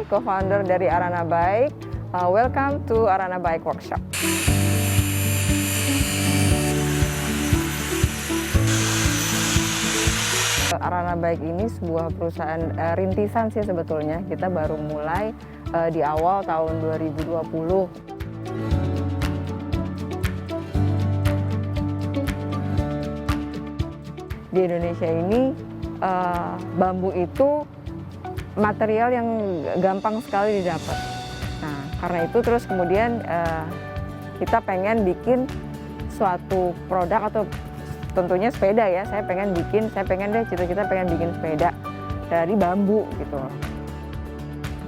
co-founder dari Arana Bike. Welcome to Arana Bike Workshop. Arana Bike ini sebuah perusahaan rintisan sih sebetulnya. Kita baru mulai di awal tahun 2020. Di Indonesia ini bambu itu material yang gampang sekali didapat. Nah, karena itu terus kemudian kita pengen bikin suatu produk atau tentunya sepeda ya. Saya pengen cita-cita pengen bikin sepeda dari bambu gitu.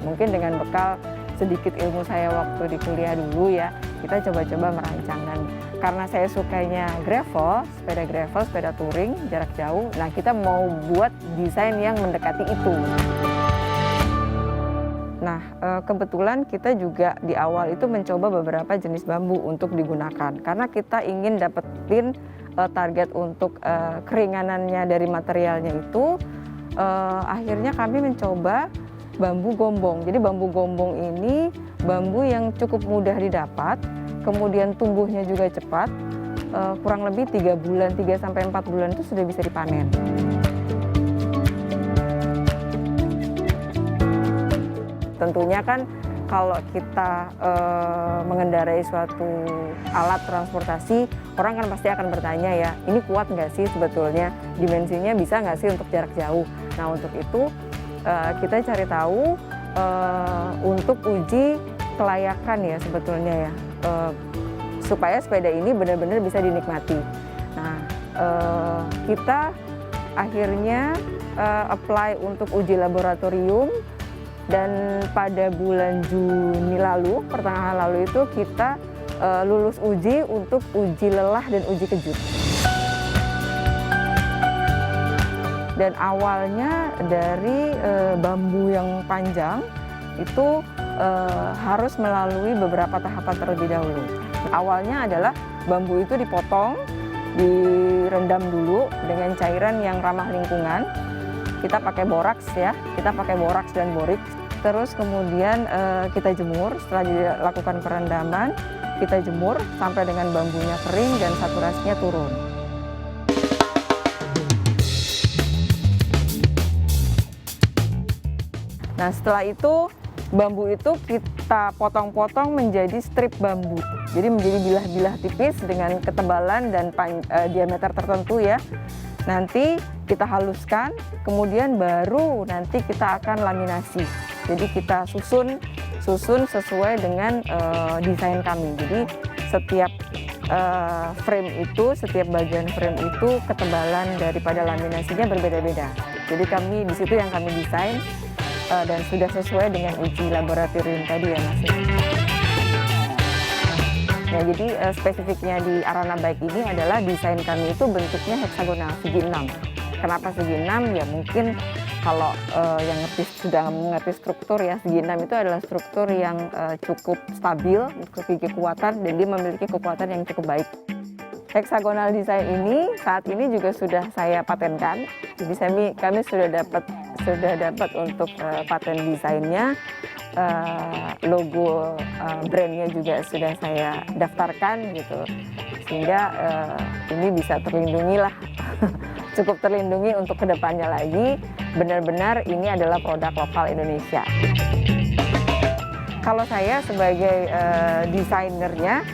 Mungkin dengan bekal sedikit ilmu saya waktu di kuliah dulu ya, kita coba-coba merancang. Dan karena saya sukanya gravel, sepeda touring jarak jauh, nah kita mau buat desain yang mendekati itu. Nah, kebetulan kita juga di awal itu mencoba beberapa jenis bambu untuk digunakan. Karena kita ingin dapetin target untuk keringanannya dari materialnya itu, akhirnya kami mencoba bambu gombong. Jadi bambu gombong ini bambu yang cukup mudah didapat, kemudian tumbuhnya juga cepat, kurang lebih 3 sampai 4 bulan itu sudah bisa dipanen. Tentunya kan kalau kita mengendarai suatu alat transportasi, orang kan pasti akan bertanya ya, ini kuat nggak sih sebetulnya, dimensinya bisa nggak sih untuk jarak jauh. Nah untuk itu kita cari tahu untuk uji kelayakan ya sebetulnya ya, supaya sepeda ini benar-benar bisa dinikmati. Nah kita akhirnya apply untuk uji laboratorium. Dan pada bulan Juni lalu, pertengahan lalu itu kita lulus uji untuk uji lelah dan uji kejut. Dan awalnya dari bambu yang panjang itu harus melalui beberapa tahapan terlebih dahulu. Awalnya adalah bambu itu dipotong, direndam dulu dengan cairan yang ramah lingkungan. Kita pakai boraks ya, dan borik. Terus kemudian kita jemur. Setelah dilakukan perendaman, kita jemur sampai dengan bambunya kering dan saturasinya turun. Nah setelah itu bambu itu kita potong-potong menjadi strip bambu. Jadi menjadi bilah-bilah tipis dengan ketebalan dan diameter tertentu ya. Nanti kita haluskan, kemudian baru nanti kita akan laminasi. Jadi kita susun sesuai dengan desain kami. Jadi setiap setiap bagian frame itu ketebalan daripada laminasinya berbeda-beda. Jadi di situ yang kami desain dan sudah sesuai dengan uji laboratorium tadi ya Mas. Ya, jadi spesifiknya di Arana Bike ini adalah desain kami itu bentuknya heksagonal segi 6. Kenapa segi 6? Ya mungkin kalau yang sudah mengerti struktur ya, segi 6 itu adalah struktur yang cukup stabil untuk segi kekuatan dan dia memiliki kekuatan yang cukup baik. Heksagonal desain ini saat ini juga sudah saya patenkan. Jadi kami sudah dapat untuk paten desainnya. Logo brandnya juga sudah saya daftarkan gitu, sehingga ini bisa terlindungi lah, cukup terlindungi untuk kedepannya lagi. Benar-benar ini adalah produk lokal Indonesia. Kalau saya sebagai desainernya,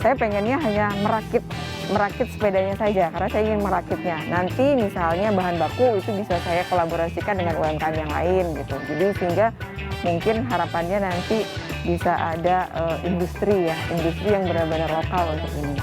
saya pengennya hanya merakit sepedanya saja, karena saya ingin merakitnya. Nanti misalnya bahan baku itu bisa saya kolaborasikan dengan UMKM yang lain gitu. Jadi sehingga mungkin harapannya nanti bisa ada industri yang benar-benar lokal untuk ini.